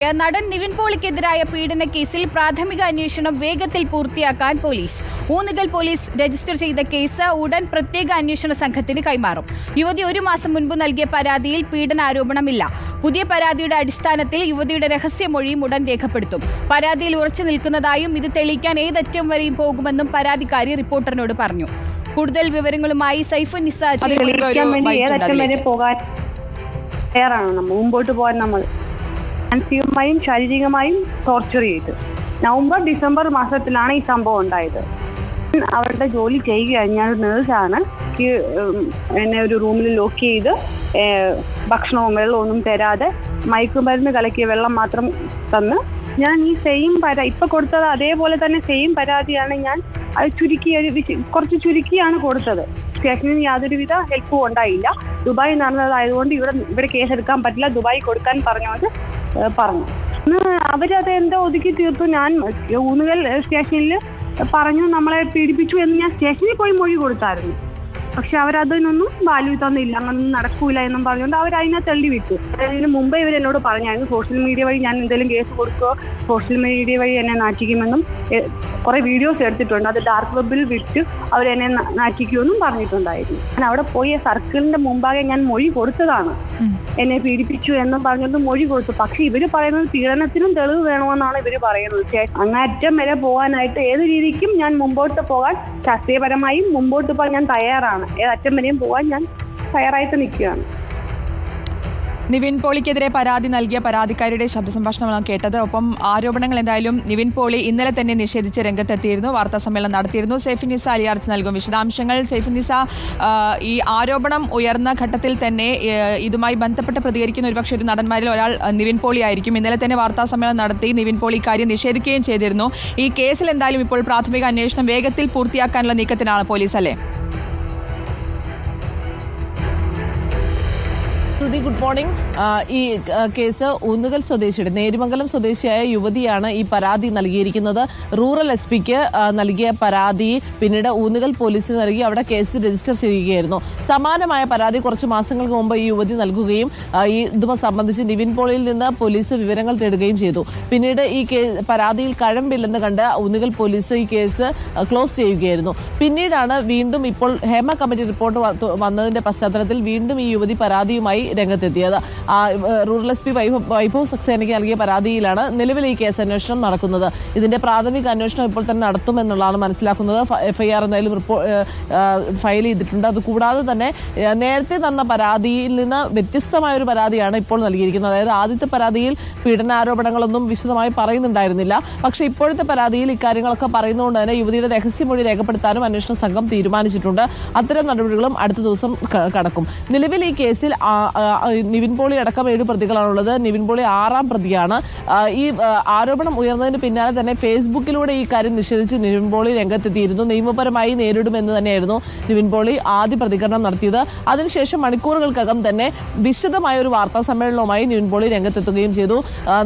നടൻ നിവിൻ പോളിക്കെതിരായ പീഡന കേസിൽ പ്രാഥമിക അന്വേഷണം വേഗത്തിൽ പൂർത്തിയാക്കാൻ പോലീസ്. ഊന്നുകൽ പോലീസ് രജിസ്റ്റർ ചെയ്ത കേസ് ഉടൻ പ്രത്യേക അന്വേഷണ സംഘത്തിന് കൈമാറും. യുവതി 1 മാസം മുൻപ് നൽകിയ പരാതിയിൽ പീഡനാരോപണമില്ല. പുതിയ പരാതിയുടെ അടിസ്ഥാനത്തിൽ യുവതിയുടെ രഹസ്യമൊഴിയും ഉടൻ രേഖപ്പെടുത്തും. പരാതിയിൽ ഉറച്ചു നിൽക്കുന്നതായും ഇത് തെളിയിക്കാൻ ഏതറ്റം വരെയും പോകുമെന്നും പരാതിക്കാരി റിപ്പോർട്ടറിനോട് പറഞ്ഞു. കൂടുതൽ വിവരങ്ങളുമായി സൈഫുന്നിസ മുമ്പോട്ട് പോകാൻ നമ്മൾ മാനസികമായും ശാരീരികമായും ടോർച്ചർ ചെയ്ത് നവംബർ ഡിസംബർ മാസത്തിലാണ് ഈ സംഭവം ഉണ്ടായത്. അവരുടെ ജോലി ചെയ്യുകയാണ്. ഞാൻ നേഴ്സാണ്. എന്നെ ഒരു റൂമിൽ ലോക്ക് ചെയ്ത് ഭക്ഷണവും വെള്ളവും ഒന്നും തരാതെ മയക്കുമരുന്ന് കലക്കിയ വെള്ളം മാത്രം തന്ന് ഞാൻ ഈ സെയിം ഇപ്പൊ കൊടുത്തത് അതേപോലെ തന്നെ സെയിം പരാതിയാണ് ഞാൻ അത് കുറച്ച് ചുരുക്കിയാണ് കൊടുത്തത്. സ്റ്റേഷനിൽ യാതൊരുവിധ ഹെൽപ്പും ഉണ്ടായില്ല. ദുബായ് നടന്നതായതുകൊണ്ട് ഇവിടെ കേസെടുക്കാൻ പറ്റില്ല, ദുബായ് കൊടുക്കാൻ പറഞ്ഞു. അവരത് എന്തോ ഒതുക്കി തീർത്തു. ഞാൻ ഊന്നുകൽ സ്റ്റേഷനിൽ പറഞ്ഞു നമ്മളെ പീഡിപ്പിച്ചു എന്ന് ഞാൻ സ്റ്റേഷനിൽ പോയി മൊഴി കൊടുത്തായിരുന്നു. പക്ഷെ അവരതിനൊന്നും വാല്യൂ തന്നില്ല, അങ്ങനൊന്നും നടക്കൂല എന്നും പറഞ്ഞുകൊണ്ട് അവരതിനെ തള്ളി വിട്ടു. അതിന് മുമ്പേ ഇവരെന്നോട് പറഞ്ഞായിരുന്നു സോഷ്യൽ മീഡിയ വഴി ഞാൻ എന്തെങ്കിലും കേസ് കൊടുക്കുകയോ സോഷ്യൽ മീഡിയ വഴി എന്നെ നാറ്റിക്കുമെന്നും കുറെ വീഡിയോസ് എടുത്തിട്ടുണ്ട്. അത് ഡാർക്ക് വെബിൽ വിട്ട് അവരെന്നെ നാറ്റിക്കുമെന്നും പറഞ്ഞിട്ടുണ്ടായിരുന്നു. ഞാൻ അവിടെ പോയി സർക്കിളിന്റെ മുമ്പാകെ ഞാൻ മൊഴി കൊടുത്തതാണ്. എന്നെ പീഡിപ്പിച്ചു എന്നും പറഞ്ഞുകൊണ്ട് മൊഴി കൊടുത്തു. പക്ഷെ ഇവര് പറയുന്നത് പീഡനത്തിനും തെളിവ് വേണമെന്നാണ് ഇവര് പറയുന്നത്. അങ്ങേറ്റം വരെ പോകാനായിട്ട് ഏത് രീതിക്കും ഞാൻ മുമ്പോട്ട് പോകാൻ ശാസ്ത്രീയപരമായും മുമ്പോട്ട് പോകാൻ ഞാൻ തയ്യാറാണ്. ഏതറ്റം വരെയും പോകാൻ ഞാൻ തയ്യാറായിട്ട് നിൽക്കുകയാണ്. നിവിൻ പോളിക്കെതിരെ പരാതി നൽകിയ പരാതിക്കാരിയുടെ ശബ്ദസംഭാഷണമാണ് കേട്ടത്. ഒപ്പം ആരോപണങ്ങൾ എന്തായാലും നിവിൻ പോളി ഇന്നലെ തന്നെ നിഷേധിച്ച് രംഗത്തെത്തിയിരുന്നു, വാർത്താ സമ്മേളനം നടത്തിയിരുന്നു. സൈഫുന്നിസ അലിയാർത്ത് നൽകും വിശദാംശങ്ങൾ. സൈഫുന്നിസ, ഈ ആരോപണം ഉയർന്ന ഘട്ടത്തിൽ തന്നെ ഇതുമായി ബന്ധപ്പെട്ട് പ്രതികരിക്കുന്ന ഒരുപക്ഷെ ഒരു നടന്മാരിൽ ഒരാൾ നിവിൻ പോളി ആയിരിക്കും. ഇന്നലെ തന്നെ വാർത്താ സമ്മേളനം നടത്തി നിവിൻ പോളി ഇക്കാര്യം നിഷേധിക്കുകയും ചെയ്തിരുന്നു. ഈ കേസിൽ എന്തായാലും ഇപ്പോൾ പ്രാഥമിക അന്വേഷണം വേഗത്തിൽ പൂർത്തിയാക്കാനുള്ള നീക്കത്തിനാണ് പോലീസ്, അല്ലേ? Good morning. ഈ കേസ് ഊന്നുകൽ സ്വദേശിയുടെ നേരിമംഗലം സ്വദേശിയായ യുവതിയാണ് ഈ പരാതി നൽകിയിരിക്കുന്നത്. റൂറൽ എസ് പിക്ക് നൽകിയ പരാതി പിന്നീട് ഊന്നുകൽ പോലീസിന് നൽകി അവിടെ കേസ് രജിസ്റ്റർ ചെയ്യുകയായിരുന്നു. സമാനമായ പരാതി കുറച്ച് മാസങ്ങൾക്ക് മുമ്പ് ഈ യുവതി നൽകുകയും ഇതുമായി സംബന്ധിച്ച് നിവിൻ പോളിയിൽ നിന്ന് പോലീസ് വിവരങ്ങൾ തേടുകയും ചെയ്തു. പിന്നീട് ഈ പരാതിയിൽ കഴമ്പില്ലെന്ന് കണ്ട് ഊന്നുകൽ പോലീസ് ഈ കേസ് ക്ലോസ് ചെയ്യുകയായിരുന്നു. പിന്നീടാണ് വീണ്ടും ഇപ്പോൾ ഹേമ കമ്മിറ്റി റിപ്പോർട്ട് വന്നതിന്റെ പശ്ചാത്തലത്തിൽ വീണ്ടും ഈ യുവതി പരാതിയുമായി രംഗത്തെത്തിയത്. റൂറൽ എസ് പി വൈഭവ് സക്സേനയ്ക്ക് നൽകിയ പരാതിയിലാണ് നിലവിൽ ഈ കേസ് അന്വേഷണം നടക്കുന്നത്. ഇതിന്റെ പ്രാഥമിക അന്വേഷണം ഇപ്പോൾ തന്നെ നടത്തുമെന്നുള്ളതാണ് മനസ്സിലാക്കുന്നത്. FIR എന്തായാലും ഫയൽ ചെയ്തിട്ടുണ്ട്. അതുകൂടാതെ തന്നെ നേരത്തെ തന്ന പരാതിയിൽ നിന്ന് വ്യത്യസ്തമായ ഒരു പരാതിയാണ് ഇപ്പോൾ നൽകിയിരിക്കുന്നത്. അതായത് ആദ്യത്തെ പരാതിയിൽ പീഡനാരോപണങ്ങളൊന്നും വിശദമായി പറയുന്നുണ്ടായിരുന്നില്ല. പക്ഷേ ഇപ്പോഴത്തെ പരാതിയിൽ ഇക്കാര്യങ്ങളൊക്കെ പറയുന്നതുകൊണ്ട് തന്നെ യുവതിയുടെ രഹസ്യമൊഴി രേഖപ്പെടുത്താനും അന്വേഷണ സംഘം തീരുമാനിച്ചിട്ടുണ്ട്. അത്തരം നടപടികളും അടുത്ത ദിവസം കടക്കും. നിലവിൽ ഈ കേസിൽ നിവിൻ പോളി അടക്കം 7 പ്രതികളാണുള്ളത്. നിവിൻ പോളി 6ാം പ്രതിയാണ്. ഈ ആരോപണം ഉയർന്നതിന് പിന്നാലെ തന്നെ ഫേസ്ബുക്കിലൂടെ ഈ കാര്യം നിഷേധിച്ച് നിവിൻ പോളി രംഗത്തെത്തിയിരുന്നു. നിയമപരമായി നേരിടുമെന്ന് തന്നെയായിരുന്നു നിവിൻ പോളി ആദ്യ പ്രതികരണം നടത്തിയത്. അതിനുശേഷം മണിക്കൂറുകൾക്കകം തന്നെ വിശദമായ ഒരു വാർത്താ സമ്മേളനവുമായി നിവിൻ പോളി രംഗത്തെത്തുകയും ചെയ്തു.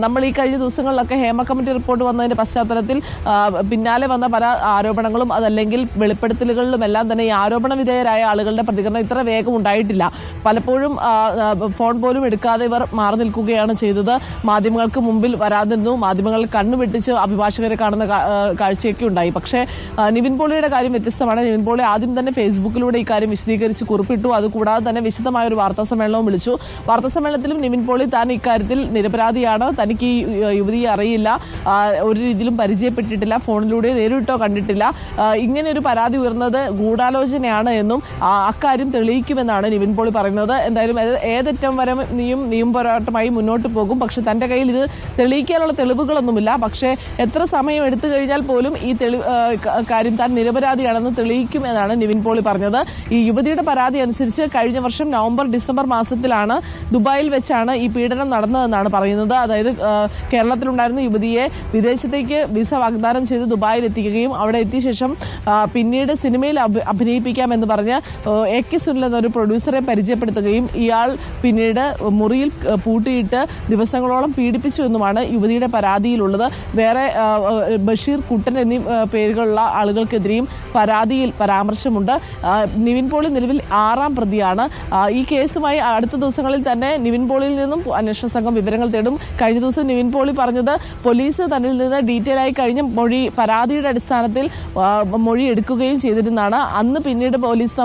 നമ്മൾ ഈ കഴിഞ്ഞ ദിവസങ്ങളിലൊക്കെ ഹേമ കമ്മിറ്റി റിപ്പോർട്ട് വന്നതിന്റെ പശ്ചാത്തലത്തിൽ പിന്നാലെ വന്ന പല ആരോപണങ്ങളും അതല്ലെങ്കിൽ വെളിപ്പെടുത്തലുകളിലുമെല്ലാം തന്നെ ഈ ആരോപണ വിധേയരായ ആളുകളുടെ പ്രതികരണം ഇത്ര വേഗം ഉണ്ടായിട്ടില്ല. പലപ്പോഴും ഫോൺ പോലും എടുക്കാതെ ഇവർ മാറി നിൽക്കുകയാണ് ചെയ്തത്. മാധ്യമങ്ങൾക്ക് മുമ്പിൽ വരാതിരുന്നു. മാധ്യമങ്ങൾ കണ്ണുവെട്ടിച്ച് അഭിഭാഷകരെ കാണുന്ന കാഴ്ചയൊക്കെ ഉണ്ടായി. പക്ഷേ നിവിൻ പോളിയുടെ കാര്യം വ്യത്യസ്തമാണ്. നിവിൻ പോളി ആദ്യം തന്നെ ഫേസ്ബുക്കിലൂടെ ഈ കാര്യം വിശദീകരിച്ച് കുറിപ്പിട്ടു. അതുകൂടാതെ തന്നെ വിശദമായ ഒരു വാർത്താ സമ്മേളനവും വിളിച്ചു. വാർത്താ സമ്മേളനത്തിലും നിവിൻ പോളി താൻ ഇക്കാര്യത്തിൽ നിരപരാധിയാണ്, തനിക്ക് ഈ യുവതിയെ അറിയില്ല, ഒരു രീതിയിലും പരിചയപ്പെട്ടിട്ടില്ല, ഫോണിലൂടെ നേരിട്ടോ കണ്ടിട്ടില്ല, ഇങ്ങനെ ഒരു പരാതി ഉയർന്നത് ഗൂഢാലോചനയാണ് എന്നും അക്കാര്യം തെളിയിക്കുമെന്നാണ് നിവിൻ പോളി പറയുന്നത്. എന്തായാലും ഏതറ്റം വരെ നീയും പോരാട്ടമായി മുന്നോട്ട് പോകും. പക്ഷെ തൻ്റെ കയ്യിൽ ഇത് തെളിയിക്കാനുള്ള തെളിവുകളൊന്നുമില്ല. പക്ഷേ എത്ര സമയം എടുത്തു കഴിഞ്ഞാൽ പോലും ഈ കാര്യം താൻ നിരപരാധിയാണെന്ന് തെളിയിക്കുമെന്നാണ് നിവിൻ പോളി പറഞ്ഞത്. ഈ യുവതിയുടെ പരാതി അനുസരിച്ച് കഴിഞ്ഞ വർഷം നവംബർ ഡിസംബർ മാസത്തിലാണ് ദുബായിൽ വെച്ചാണ് ഈ പീഡനം നടന്നതെന്നാണ് പറയുന്നത്. അതായത് കേരളത്തിലുണ്ടായിരുന്ന യുവതിയെ വിദേശത്തേക്ക് വിസ വാഗ്ദാനം ചെയ്ത് ദുബായിൽ എത്തിക്കുകയും അവിടെ എത്തിയ ശേഷം പിന്നീട് സിനിമയിൽ അഭിനയിപ്പിക്കാമെന്ന് പറഞ്ഞ് AK സുനിൽ എന്നൊരു പ്രൊഡ്യൂസറെ പരിചയപ്പെടുത്തുകയും ഇയാൾ പിന്നീട് മുറിയിൽ പൂട്ടിയിട്ട് ദിവസങ്ങളോളം പീഡിപ്പിച്ചു എന്നുമാണ് യുവതിയുടെ പരാതിയിലുള്ളത്. വേറെ ബഷീർ, കുട്ടൻ എന്നീ പേരുകളുള്ള ആളുകൾക്കെതിരെയും പരാതിയിൽ പരാമർശമുണ്ട്. നിവിൻ പോളി നിലവിൽ 6ാം പ്രതിയാണ്. ഈ കേസുമായി അടുത്ത ദിവസങ്ങളിൽ തന്നെ നിവിൻ പോളിയിൽ നിന്നും അന്വേഷണ സംഘം വിവരങ്ങൾ തേടും. കഴിഞ്ഞ ദിവസം നിവിൻ പോളി പറഞ്ഞത് പോലീസ് തന്നിൽ നിന്ന് ഡീറ്റെയിൽ ആയി കഴിഞ്ഞ പരാതിയുടെ അടിസ്ഥാനത്തിൽ മൊഴി എടുക്കുകയും ചെയ്തിരുന്നതാണ്. അന്ന് പിന്നീട് പോലീസ്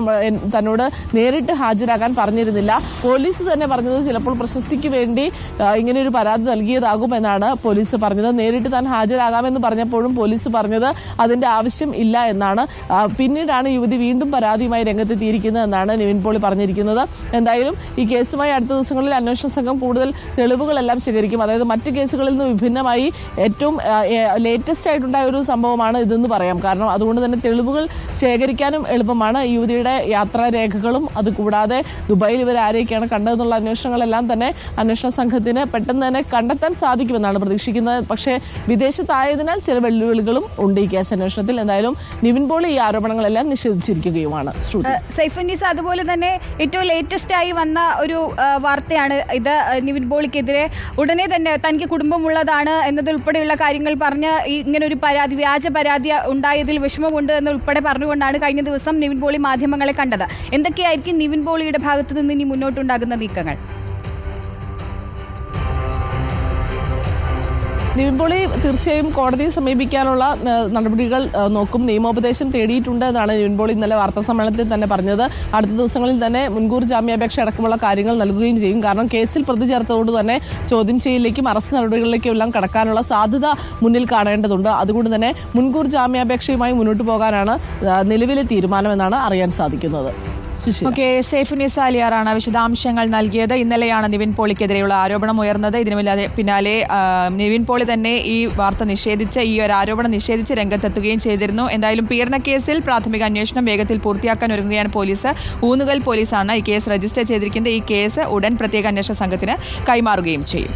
തന്നോട് നേരിട്ട് ഹാജരാകാൻ പറഞ്ഞിരുന്നില്ല. പോലീസ് തന്നെ പറഞ്ഞത് ചിലപ്പോൾ പ്രശസ്തിക്ക് വേണ്ടി ഇങ്ങനെ ഒരു പരാതി നൽകിയതാകുമെന്നാണ് പോലീസ് പറഞ്ഞത്. നേരിട്ട് താൻ ഹാജരാകാമെന്ന് പറഞ്ഞപ്പോഴും പോലീസ് പറഞ്ഞത് അതിന്റെ ആവശ്യം ഇല്ല എന്നാണ്. പിന്നീടാണ് യുവതി വീണ്ടും പരാതിയുമായി രംഗത്തെത്തിയിരിക്കുന്നത് എന്നാണ് നിവിൻ പോളി പറഞ്ഞിരിക്കുന്നത്. എന്തായാലും ഈ കേസുമായി അടുത്ത ദിവസങ്ങളിൽ അന്വേഷണ സംഘം കൂടുതൽ തെളിവുകളെല്ലാം ശേഖരിക്കും. അതായത് മറ്റ് കേസുകളിൽ നിന്ന് വിഭിന്നമായി ഏറ്റവും ലേറ്റസ്റ്റ് ആയിട്ടുണ്ടായ ഒരു സംഭവമാണ് ഇതെന്ന് പറയാം. കാരണം അതുകൊണ്ട് തന്നെ തെളിവുകൾ ശേഖരിക്കാനും എളുപ്പമാണ്. യുവതിയുടെ യാത്രാരേഖകളും അതുകൂടാതെ ദുബായിൽ ഇവർ ആരെയൊക്കെയാണ് കണ്ടതെന്നുള്ള അന്വേഷണങ്ങളെല്ലാം തന്നെ അന്വേഷണ സംഘത്തിന് പെട്ടെന്ന് തന്നെ കണ്ടെത്താൻ സാധിക്കുമെന്നാണ് പ്രതീക്ഷിക്കുന്നത്. പക്ഷേ വിദേശത്തായതിനാൽ ചില വെല്ലുവിളികളും ഉണ്ട് ഈ കേസ് അന്വേഷണത്തിൽ. എന്തായാലും നിവിൻ പോളി ഈ ആരോപണങ്ങളെല്ലാം നിഷേധിച്ചിരിക്കുകയുമാണ്. സൈഫുന്നീസ, അതുപോലെ തന്നെ ഏറ്റവും ലേറ്റസ്റ്റ് ആയി വന്ന ഒരു വാർത്തയാണ് ഇത്. നിവിൻ പോളിക്കെതിരെ ഉടനെ തന്നെ തനിക്ക് കുടുംബമുള്ളതാണ് എന്നതുൾപ്പെടെയുള്ള കാര്യങ്ങൾ പറഞ്ഞ് ഇങ്ങനെ ഒരു വ്യാജ പരാതി ഉണ്ടായതിൽ വിഷമമുണ്ട് എന്നുൾപ്പെടെ പറഞ്ഞുകൊണ്ടാണ് കഴിഞ്ഞ ദിവസം നിവിൻ പോളി മാധ്യമങ്ങളെ കണ്ടത്. എന്തൊക്കെയായിരിക്കും നിവിൻ പോളിയുടെ ഭാഗത്തു നിന്ന് ഇനി മുന്നോട്ടുണ്ടാകുന്ന നീക്കങ്ങൾ? നിവിൻ പോളി തീർച്ചയായും കോടതിയെ സമീപിക്കാനുള്ള നടപടികൾ നോക്കും. നിയമോപദേശം തേടിയിട്ടുണ്ട് എന്നാണ് നിവിൻ പോളി ഇന്നലെ വാർത്താസമ്മേളനത്തിൽ തന്നെ പറഞ്ഞത്. അടുത്ത ദിവസങ്ങളിൽ തന്നെ മുൻകൂർ ജാമ്യാപേക്ഷ അടക്കമുള്ള കാര്യങ്ങൾ നൽകുകയും ചെയ്യും. കാരണം കേസിൽ പ്രതി ചേർത്തതുകൊണ്ട് തന്നെ ചോദ്യം ചെയ്യലിലേക്കും അറസ്റ്റ് നടപടികളിലേക്കും എല്ലാം കടക്കാനുള്ള സാധ്യത മുന്നിൽ കാണേണ്ടതുണ്ട്. അതുകൊണ്ട് തന്നെ മുൻകൂർ ജാമ്യാപേക്ഷയുമായി മുന്നോട്ട് പോകാനാണ് നിലവിലെ തീരുമാനമെന്നാണ് അറിയാൻ സാധിക്കുന്നത്. ഓക്കെ, സൈഫുന്നീസ അലിയാറാണ് വിശദാംശങ്ങൾ നൽകിയത്. ഇന്നലെയാണ് നിവിൻ പോളിക്കെതിരെയുള്ള ആരോപണം ഉയർന്നത്. ഇതിന് പിന്നാലെ നിവിൻ പോളി തന്നെ ഈ വാർത്ത നിഷേധിച്ച്, ഈ ഒരു ആരോപണം നിഷേധിച്ച് രംഗത്തെത്തുകയും ചെയ്തിരുന്നു. എന്തായാലും പീഡനക്കേസിൽ പ്രാഥമിക അന്വേഷണം വേഗത്തിൽ പൂർത്തിയാക്കാൻ ഒരുങ്ങുകയാണ് പോലീസ്. ഊന്നുകൽ പോലീസാണ് ഈ കേസ് രജിസ്റ്റർ ചെയ്തിരിക്കുന്നത്. ഈ കേസ് ഉടൻ പ്രത്യേക അന്വേഷണ സംഘത്തിന് കൈമാറുകയും ചെയ്യും.